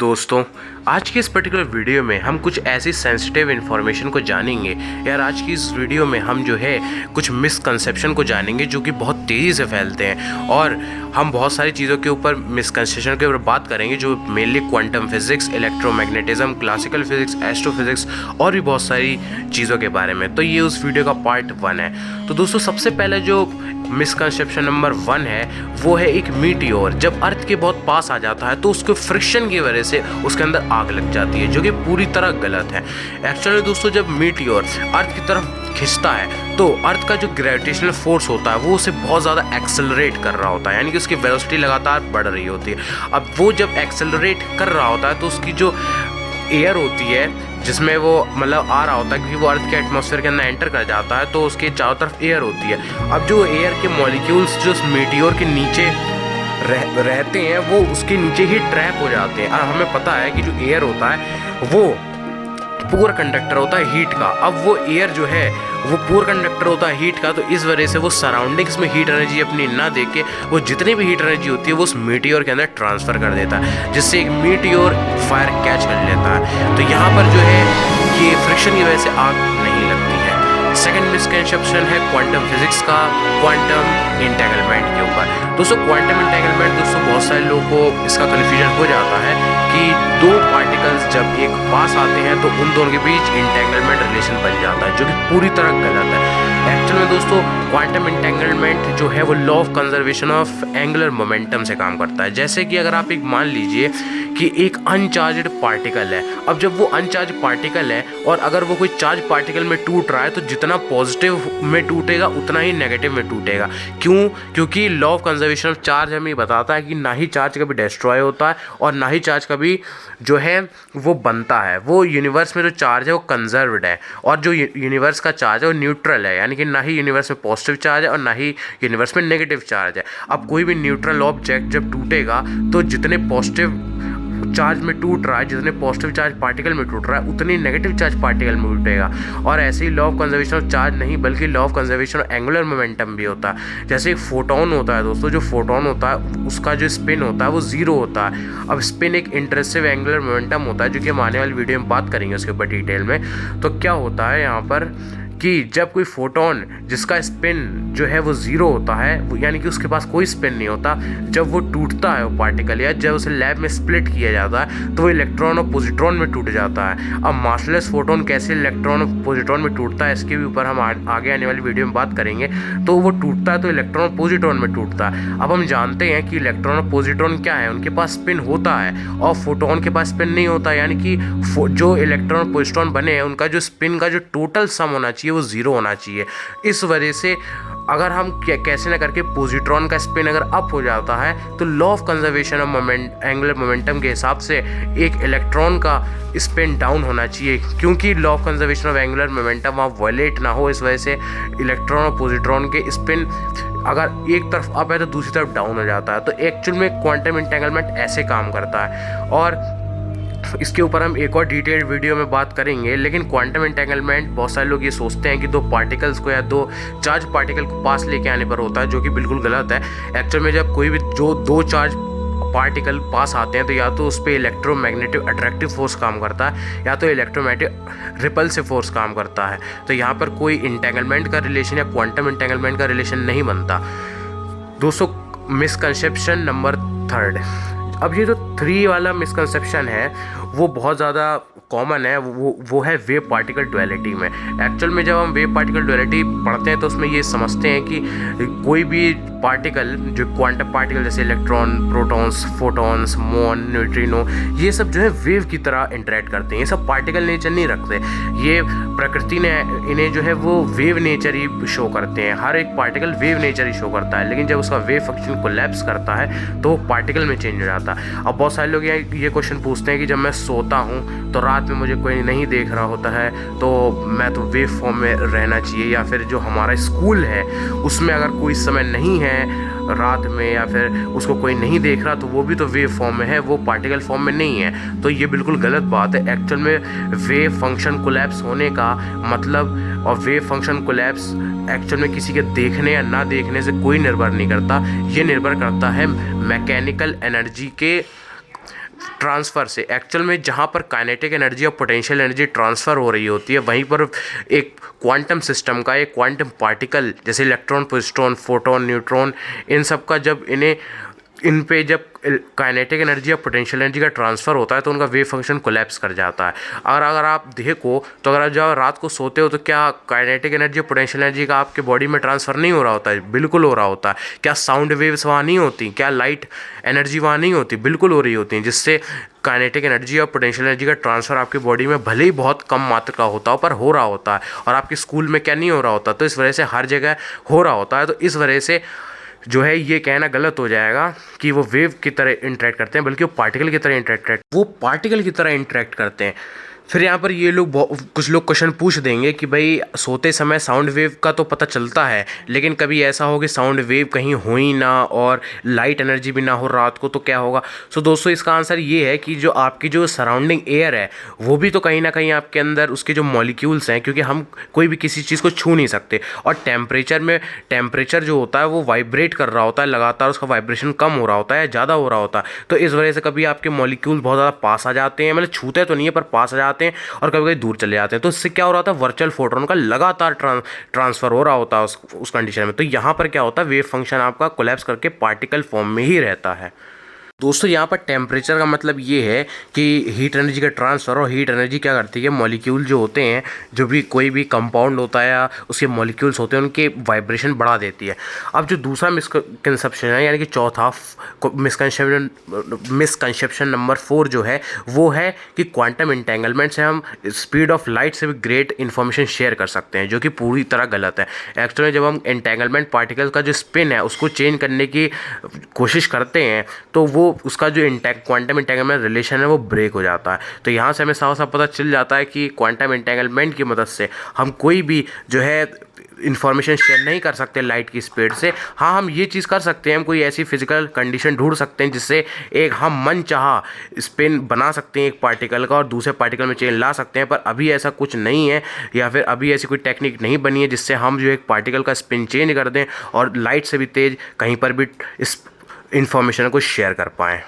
दोस्तों, आज की इस पर्टिकुलर वीडियो में हम कुछ ऐसी सेंसिटिव इन्फॉर्मेशन को जानेंगे। यार आज की इस वीडियो में हम जो है कुछ मिसकंसेप्शन को जानेंगे जो कि बहुत तेज़ी से फैलते हैं, और हम बहुत सारी चीज़ों के ऊपर मिसकंसेप्शन के ऊपर बात करेंगे जो mainly quantum physics, electromagnetism, classical physics, astrophysics और भी बहुत सारी चीज़ों के बारे में। तो ये उस वीडियो का पार्ट 1 है। तो दोस्तों, सबसे पहले जो मिसकंसेप्शन नंबर 1 है वो है एक मीटियोर जब अर्थ के बहुत पास आ जाता है तो उसके फ्रिक्शन की वजह से उसके अंदर आग लग जाती है, जो कि पूरी तरह गलत है। एक्चुअली दोस्तों, जब मीटियोर अर्थ की तरफ खिंचता है तो अर्थ का जो ग्रेविटेशनल फोर्स होता है वो उसे बहुत ज़्यादा एक्सेलरेट कर रहा होता है, यानी कि उसकी वेलोसिटी लगातार बढ़ रही होती है। अब वो जब एक्सेलरेट कर रहा होता है तो उसकी जो एयर होती है जिसमें वो मतलब आ रहा होता है, क्योंकि वो अर्थ के एटमॉस्फेयर के अंदर एंटर कर जाता है तो उसके चारों तरफ एयर होती है। अब जो एयर के मॉलिक्यूल्स जो उस मीटियोर के नीचे रहते हैं वो उसके नीचे ही ट्रैप हो जाते हैं। और हमें पता है कि जो एयर होता है वो पुअर कंडक्टर होता है हीट का। अब वो एयर जो है वो पुअर कंडक्टर होता है हीट का, तो इस वजह से वो सराउंडिंग्स में हीट एनर्जी अपनी ना दे के वो जितनी भी हीट एनर्जी होती है वो उस मीटियोर के अंदर ट्रांसफ़र कर देता है, जिससे एक मीटियोर फायर कैच कर लेता है। तो यहाँ पर जो है ये फ्रिक्शन की वजह से आग नहीं लगती है। सेकंड मिसकंसेप्शन है क्वांटम फिजिक्स का क्वांटम इंटेंगलमेंट के ऊपर। दोस्तों, क्वांटम इंटेंगलमेंट दोस्तों बहुत सारे लोगों को इसका कन्फ्यूजन हो जाता है कि दो पार्टिकल्स जब एक पास आते हैं तो उन दोनों के बीच इंटेंगलमेंट रिलेशन बन जाता है, जो कि पूरी तरह गलत है। एक्चुअल में दोस्तों क्वांटम इंटेंगलमेंट जो है वो law of conservation of angular momentum से काम करता है। जैसे कि अगर आप एक मान लीजिए कि एक अनचार्ज्ड पार्टिकल है। अब जब वो अनचार्ज पार्टिकल है और अगर वो कोई चार्ज पार्टिकल में टूट रहा है तो जितना पॉजिटिव में टूटेगा उतना ही नेगेटिव में टूटेगा। क्यों? क्योंकि law of conservation of charge हमें बताता है कि ना ही चार्ज कभी डिस्ट्रॉय होता है और ना ही चार्ज कभी जो है वो बनता है। वो यूनिवर्स में जो चार्ज है वो कंजर्व्ड है, और जो यूनिवर्स का चार्ज है वो न्यूट्रल है, यानी कि ना ही यूनिवर्स में पॉजिटिव चार्ज है और ना ही यूनिवर्स में नेगेटिव चार्ज है। अब कोई भी न्यूट्रल ऑब्जेक्ट जब टूटेगा तो जितने पॉजिटिव चार्ज में टूट रहा है, जितने पॉजिटिव चार्ज पार्टिकल में टूट रहा है उतनी नेगेटिव चार्ज पार्टिकल में टूटेगा। और ऐसे ही law of conservation of charge नहीं बल्कि law of conservation of angular momentum भी होता है। जैसे एक फोटोन होता है दोस्तों, जो फोटोन होता है उसका जो स्पिन होता है वो जीरो होता है। अब स्पिन एक इंटरेसिव एंगुलर मोमेंटम होता है, जो कि हम आने वाली वीडियो में बात करेंगे उसके ऊपर डिटेल में। तो क्या होता है यहाँ पर कि जब कोई फोटोन जिसका स्पिन जो है वो ज़ीरो होता है, वो यानी कि उसके पास कोई स्पिन नहीं होता, जब वो टूटता है वो पार्टिकल या जब उसे लैब में स्प्लिट किया जाता है तो वो इलेक्ट्रॉन और पॉजिट्रॉन में टूट जाता है। अब मासलेस फोटोन कैसे इलेक्ट्रॉन और पॉजिट्रॉन में टूटता है इसके भी ऊपर हम आगे आने वाली वीडियो में बात करेंगे। तो वो टूटता है तो इलेक्ट्रॉन और पॉजिट्रॉन में टूटता है। अब हम जानते हैं कि इलेक्ट्रॉन और पॉजिट्रॉन क्या है, उनके पास स्पिन होता है और फोटोन के पास स्पिन नहीं होता, यानी कि जो इलेक्ट्रॉन और पॉजिट्रॉन बने हैं उनका जो स्पिन का जो टोटल सम होना चाहिए वो ज़ीरो होना चाहिए। इस वजह से अगर हम कैसे ना करके पॉजिट्रॉन का स्पिन अगर अप हो जाता है तो law of conservation of angular momentum के हिसाब से एक इलेक्ट्रॉन का स्पिन डाउन होना चाहिए, क्योंकि law of conservation of angular momentum वहाँ वायलेट ना हो। इस वजह से इलेक्ट्रॉन और पॉजिट्रॉन के स्पिन अगर एक तरफ अप है तो दूसरी तरफ डाउन हो जाता है। तो एक्चुअल में क्वांटम इंटेंगलमेंट ऐसे काम करता है, और इसके ऊपर हम एक और डिटेल्ड वीडियो में बात करेंगे। लेकिन क्वांटम एंटेंगलमेंट बहुत सारे लोग ये सोचते हैं कि दो पार्टिकल्स को या दो चार्ज पार्टिकल को पास लेके आने पर होता है, जो कि बिल्कुल गलत है। एक्चुअल में जब कोई भी जो दो चार्ज पार्टिकल पास आते हैं तो या तो उस पर इलेक्ट्रोमैग्नेटिक अट्रैक्टिव फोर्स काम करता है या तो इलेक्ट्रोमैग्नेटिक रिपल्सिव फोर्स काम करता है। तो यहाँ पर कोई इंटेंगलमेंट का रिलेशन या क्वांटम इंटेंगलमेंट का रिलेशन नहीं बनता। दोस्तों, मिसकंसेप्शन नंबर 3। अब ये जो 3 वाला मिसकंसेप्शन है वो बहुत ज़्यादा कॉमन है, वो है वेव पार्टिकल डुअलिटी में। एक्चुअल में जब हम वेव पार्टिकल डुअलिटी पढ़ते हैं तो उसमें ये समझते हैं कि कोई भी पार्टिकल जो क्वांटम पार्टिकल जैसे इलेक्ट्रॉन, प्रोटॉन्स, फोटॉन्स, मॉन, न्यूट्रिनो, ये सब जो है वेव की तरह इंटरेक्ट करते हैं। ये सब पार्टिकल नेचर नहीं रखते, ये प्रकृति ने इन्हें जो है वो वेव नेचर ही शो करते हैं। हर एक पार्टिकल वेव नेचर ही शो करता है, लेकिन जब उसका वेव फंक्शन कोलैप्स करता है तो वो पार्टिकल में चेंज हो जाता है। अब बहुत सारे लोग ये क्वेश्चन पूछते हैं कि जब मैं सोता हूँ तो रात में मुझे कोई नहीं देख रहा होता है तो मैं तो वेव फॉर्म में रहना चाहिए, या फिर जो हमारा स्कूल है उसमें अगर कोई समय नहीं है रात में या फिर उसको कोई नहीं देख रहा तो वो भी तो वेव फॉर्म में है, वो पार्टिकल फॉर्म में नहीं है। तो ये बिल्कुल गलत बात है। एक्चुअल में वेव फंक्शन कोलैप्स होने का मतलब और वेव फंक्शन कोलैप्स एक्चुअल में किसी के देखने या ना देखने से कोई निर्भर नहीं करता, ये निर्भर करता है मैकेनिकल एनर्जी के ट्रांसफ़र से एक्चुअल में जहाँ पर काइनेटिक एनर्जी और पोटेंशियल एनर्जी ट्रांसफ़र हो रही होती है वहीं पर एक क्वांटम सिस्टम का एक क्वांटम पार्टिकल जैसे इलेक्ट्रॉन, प्रोटॉन, फोटोन, न्यूट्रॉन, इन सब का जब इन पे जब काइनेटिक एनर्जी या पोटेंशियल एनर्जी का ट्रांसफ़र होता है तो उनका वेव फंक्शन कोलैप्स कर जाता है। अगर आप देखो तो अगर जब रात को सोते हो तो क्या काइनेटिक एनर्जी और पोटेंशियल एनर्जी का आपके बॉडी में ट्रांसफ़र नहीं हो रहा होता है? बिल्कुल हो रहा होता है। क्या साउंड वेव्स वहाँ नहीं होती? क्या लाइट एनर्जी वहाँ नहीं होती? बिल्कुल हो रही होती हैं, जिससे काइनेटिक एनर्जी और पोटेंशियल एनर्जी का ट्रांसफ़र आपकी बॉडी में भले ही बहुत कम मात्रा का होता हो पर हो रहा होता है। और आपके स्कूल में क्या नहीं हो रहा होता? तो इस वजह से हर जगह हो रहा होता है। तो इस वजह से जो है ये कहना गलत हो जाएगा कि वो वेव की तरह इंटरेक्ट करते हैं, बल्कि वो पार्टिकल की तरह इंटरेक्ट करते हैं। फिर यहाँ पर ये लोग कुछ लोग क्वेश्चन पूछ देंगे कि भाई सोते समय साउंड वेव का तो पता चलता है, लेकिन कभी ऐसा हो कि साउंड वेव कहीं हो ही ना और लाइट एनर्जी भी ना हो रात को, तो क्या होगा? सो दोस्तों इसका आंसर ये है कि जो आपकी जो सराउंडिंग एयर है वो भी तो कहीं ना कहीं आपके अंदर उसके जो मॉलिक्यूल्स हैं, क्योंकि हम कोई भी किसी चीज़ को छू नहीं सकते, और टेम्परेचर जो होता है वो वाइब्रेट कर रहा होता है लगातार, उसका वाइब्रेशन कम हो रहा होता है, ज़्यादा हो रहा होता है। तो इस वजह से कभी आपके मॉलिक्यूल्स बहुत ज़्यादा पास आ जाते हैं, मतलब छूते तो नहीं है पर पास आ जाते हैं और कभी कभी दूर चले जाते हैं। तो इससे क्या हो रहा था? वर्चुअल फोटोन का लगातार ट्रांसफर हो रहा होता है उस कंडीशन में। तो यहाँ पर क्या होता है? वेव फंक्शन आपका कोलैप्स करके पार्टिकल फॉर्म में ही रहता है। दोस्तों यहाँ पर टेम्परेचर का मतलब ये है कि हीट एनर्जी का ट्रांसफ़र, और हीट एनर्जी क्या करती है? मॉलिक्यूल जो होते हैं, जो भी कोई भी कंपाउंड होता है या उसके मॉलिक्यूल्स होते हैं, उनके वाइब्रेशन बढ़ा देती है। अब जो दूसरा मिसकंसेप्शन है, यानी कि चौथा मिसकंसेप्शन नंबर 4 जो है वो है कि क्वांटम इंटेंगलमेंट से हम स्पीड ऑफ लाइट से भी ग्रेट इन्फॉर्मेशन शेयर कर सकते हैं, जो कि पूरी तरह गलत है। एक्चुअली जब हम एंटेंगलमेंट पार्टिकल का जो स्पिन है उसको चेंज करने की कोशिश करते हैं तो वो उसका जो क्वांटम इंटेंगलमेंट रिलेशन है वो ब्रेक हो जाता है। तो यहाँ से हमें साफ साफ पता चल जाता है कि क्वांटम इंटेंगलमेंट की मदद से हम कोई भी जो है इन्फॉर्मेशन शेयर नहीं कर सकते लाइट की स्पीड से। हाँ, हम ये चीज़ कर सकते हैं, हम कोई ऐसी फिजिकल कंडीशन ढूंढ सकते हैं जिससे एक हम मन चाहा स्पिन बना सकते हैं एक पार्टिकल का और दूसरे पार्टिकल में चेंज ला सकते हैं, पर अभी ऐसा कुछ नहीं है, या फिर अभी ऐसी कोई टेक्निक नहीं बनी है जिससे हम जो एक पार्टिकल का स्पिन चेंज कर दें और लाइट से भी तेज़ कहीं पर भी इस इन्फॉर्मेशन को शेयर कर पाएँ।